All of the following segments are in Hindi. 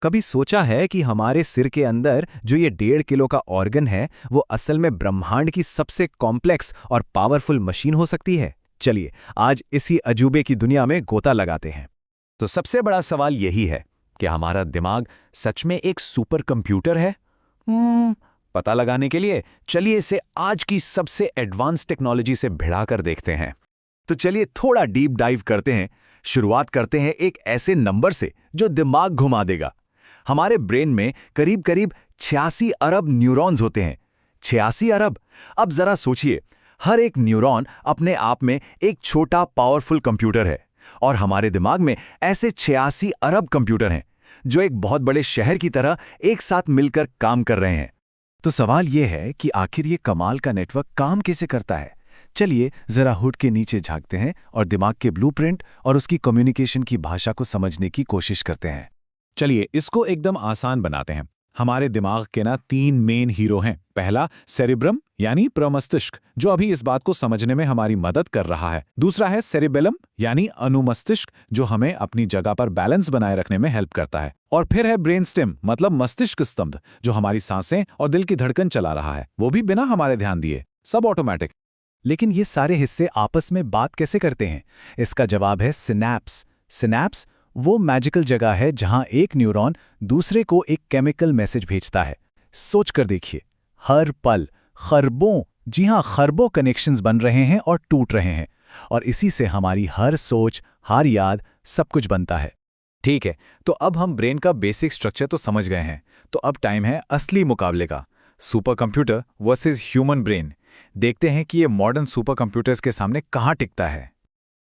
कभी सोचा है कि हमारे सिर के अंदर जो ये 1.5 किलो का ऑर्गन है वो असल में ब्रह्मांड की सबसे कॉम्प्लेक्स और पावरफुल मशीन हो सकती है? चलिए आज इसी अजूबे की दुनिया में गोता लगाते हैं। तो सबसे बड़ा सवाल यही है कि हमारा दिमाग सच में एक सुपर कंप्यूटर है? पता लगाने के लिए चलिए इसे आज की सबसे एडवांस टेक्नोलॉजी से भिड़ाकर देखते हैं। तो चलिए थोड़ा डीप डाइव करते हैं। शुरुआत करते हैं एक ऐसे नंबर से जो दिमाग घुमा देगा। हमारे ब्रेन में करीब करीब 86 अरब न्यूरॉन्स होते हैं। 86 अरब! अब जरा सोचिए, हर एक न्यूरॉन अपने आप में एक छोटा पावरफुल कंप्यूटर है और हमारे दिमाग में ऐसे 86 अरब कंप्यूटर हैं जो एक बहुत बड़े शहर की तरह एक साथ मिलकर काम कर रहे हैं। तो सवाल यह है कि आखिर ये कमाल का नेटवर्क काम कैसे करता है? चलिए जरा हुड के नीचे झांकते हैं और दिमाग के ब्लूप्रिंट और उसकी कम्युनिकेशन की भाषा को समझने की कोशिश करते हैं। चलिए इसको एकदम आसान बनाते हैं। हमारे दिमाग के 3 मेन हीरो हैं। पहला सेरिब्रम यानी प्रमस्तिष्क, जो अभी इस बात को समझने में हमारी मदद कर रहा है। दूसरा है सेरिबेलम यानी अनुमस्तिष्क, जो हमें अपनी जगह पर बैलेंस बनाए रखने में हेल्प करता है। और फिर है ब्रेन स्टेम मतलब मस्तिष्क स्तंभ, जो हमारी सांसें और दिल की धड़कन चला रहा है, वो भी बिना हमारे ध्यान दिए, सब ऑटोमेटिक। लेकिन ये सारे हिस्से आपस में बात कैसे करते हैं? इसका जवाब है सिनैप्स। सिनैप्स वो मैजिकल जगह है जहां एक न्यूरॉन दूसरे को एक केमिकल मैसेज भेजता है। सोच कर देखिए, हर पल खरबों, जी हां खरबों कनेक्शंस बन रहे हैं और टूट रहे हैं, और इसी से हमारी हर सोच, हर याद, सब कुछ बनता है। ठीक है, तो अब हम ब्रेन का बेसिक स्ट्रक्चर तो समझ गए हैं। तो अब टाइम है असली मुकाबले का, super computer versus human brain. देखते हैं कि ये मॉडर्न सुपर कंप्यूटर्स के सामने कहाँ टिकता है।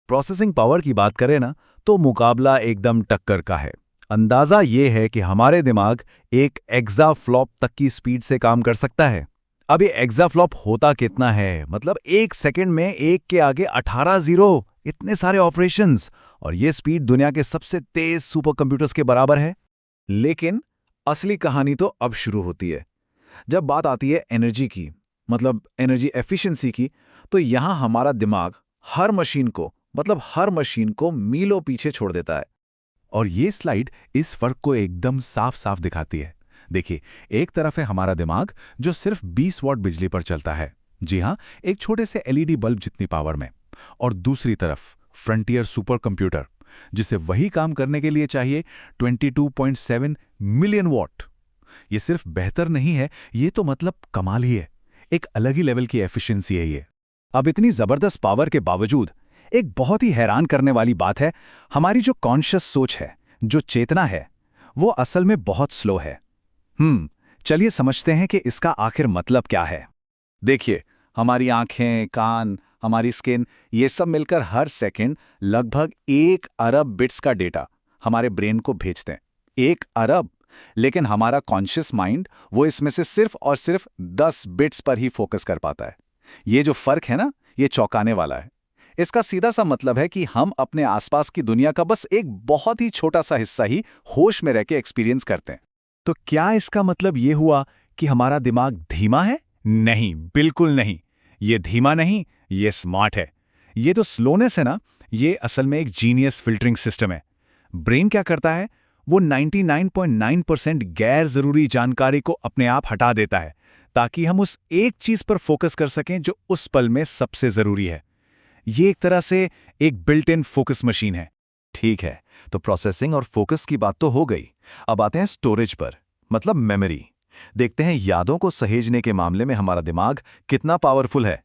प्रोसेसिंग पावर की बात करें ना, तो मुकाबला एकदम टक्कर का है। अंदाजा ये है कि हमारे दिमाग एक एक्साफ्लॉप तक की स्पीड से काम कर सकता है। अब ये एक्साफ्लॉप होता कितना है? मतलब 1 सेकंड में 1 के आगे 18 जीरो, इतने सारे ऑपरेशंस, और ये स्पीड दुनिया के सबसे तेज सुपर कंप्यूटर्स के बराबर है। लेकिन असली कहानी तो अब शुरू होती है। जब बात आती है एनर्जी की, मतलब एनर्जी एफिशिएंसी की, तो यहाँ हमारा दिमाग हर मशीन को मीलों पीछे छोड़ देता है। और ये स्लाइड इस फर्क को एकदम साफ साफ दिखाती है। देखिए, एक तरफ है हमारा दिमाग जो सिर्फ 20 वॉट बिजली पर चलता है, जी हां, एक छोटे से एलईडी बल्ब जितनी पावर में। और दूसरी तरफ फ्रंटियर सुपर कंप्यूटर, जिसे वही काम करने के लिए चाहिए 22.7 मिलियन वॉट। ये सिर्फ बेहतर नहीं है, ये तो मतलब कमाल ही है। एक अलग ही लेवल की एफिशिएंसी है ये। अब इतनी जबरदस्त पावर के बावजूद एक बहुत ही हैरान करने वाली बात है, हमारी जो कॉन्शियस सोच है, जो चेतना है, वो असल में बहुत स्लो है। चलिए समझते हैं कि इसका आखिर मतलब क्या है। देखिए, हमारी आंखें, कान, हमारी स्किन, ये सब मिलकर हर सेकंड लगभग 1 अरब बिट्स का डेटा हमारे ब्रेन को भेजते हैं। 1 अरब! लेकिन हमारा कॉन्शियस माइंड वो इसमें से सिर्फ और सिर्फ 10 बिट्स पर ही फोकस कर पाता है। ये जो फर्क है ना, ये चौंकाने वाला है। इसका सीधा सा मतलब है कि हम अपने आसपास की दुनिया का बस एक बहुत ही छोटा सा हिस्सा ही होश में रह के एक्सपीरियंस करते हैं। तो क्या इसका मतलब ये हुआ कि हमारा दिमाग धीमा है? नहीं, बिल्कुल नहीं। ये धीमा नहीं, ये स्मार्ट है। ये तो स्लोनेस है ना, ये असल में एक जीनियस फिल्टरिंग सिस्टम है। ब्रेन क्या करता है? वो 99.9% गैर जरूरी जानकारी को अपने आप हटा देता है, ताकि हम उस एक चीज पर फोकस कर सकें जो उस पल में सबसे जरूरी है। ये एक तरह से एक बिल्ट इन फोकस मशीन है। ठीक है, तो प्रोसेसिंग और फोकस की बात तो हो गई। अब आते हैं स्टोरेज पर, मतलब मेमोरी। देखते हैं यादों को सहेजने के मामले में हमारा दिमाग कितना पावरफुल है।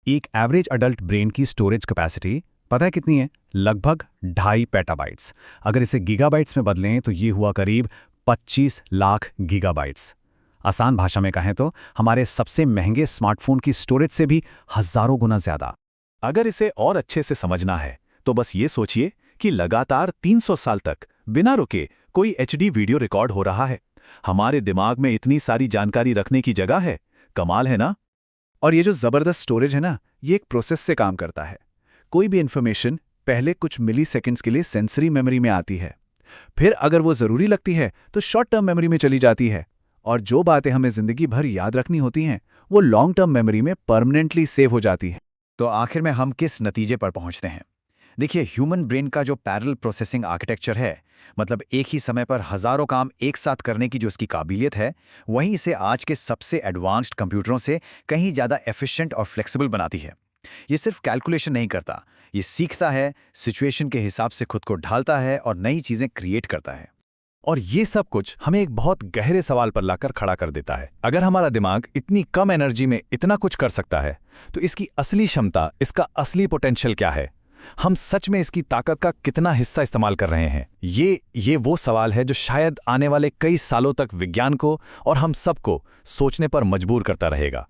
एक एवरेज अडल्ट ब्रेन की स्टोरेज कैपेसिटी पता है कितनी है? लगभग 2.5 पेटाबाइट्स। अगर इसे गीगाबाइट्स में बदलें तो ये हुआ करीब 25 लाख गीगाबाइट्स। आसान भाषा में कहें तो हमारे सबसे महंगे स्मार्टफोन की स्टोरेज से भी हजारों गुना ज्यादा। अगर इसे और अच्छे से समझना है तो बस ये सोचिए कि लगातार 300 साल तक बिना रुके कोई एचडी वीडियो रिकॉर्ड हो रहा है। हमारे दिमाग में इतनी सारी जानकारी रखने की जगह है। कमाल है ना? और ये जो जबरदस्त स्टोरेज है ना, ये एक प्रोसेस से काम करता है। कोई भी इंफॉर्मेशन पहले कुछ मिली सेकेंड्स के लिए सेंसरी मेमोरी में आती है, फिर अगर वो जरूरी लगती है तो शॉर्ट टर्म मेमोरी में चली जाती है, और जो बातें हमें जिंदगी भर याद रखनी होती हैं वो लॉन्ग टर्म मेमोरी में परमानेंटली सेव हो जाती है। तो आखिर में हम किस नतीजे पर पहुंचते हैं? देखिए, ह्यूमन ब्रेन का जो पैरेलल प्रोसेसिंग आर्किटेक्चर है, मतलब एक ही समय पर हजारों काम एक साथ करने की जो इसकी काबिलियत है, वहीं इसे आज के सबसे एडवांस्ड कंप्यूटरों से कहीं ज़्यादा एफिशिएंट और फ्लेक्सिबल बनाती है। ये सिर्फ कैलकुलेशन नहीं करता, ये सीखता है, सिचुएशन के हिसाब से खुद को ढालता है और नई चीज़ें क्रिएट करता है। और ये सब कुछ हमें एक बहुत गहरे सवाल पर लाकर खड़ा कर देता है। अगर हमारा दिमाग इतनी कम एनर्जी में इतना कुछ कर सकता है, तो इसकी असली क्षमता, इसका असली पोटेंशियल क्या है? हम सच में इसकी ताकत का कितना हिस्सा इस्तेमाल कर रहे हैं? ये वो सवाल है जो शायद आने वाले कई सालों तक विज्ञान को और हम सबको सोचने पर मजबूर करता रहेगा।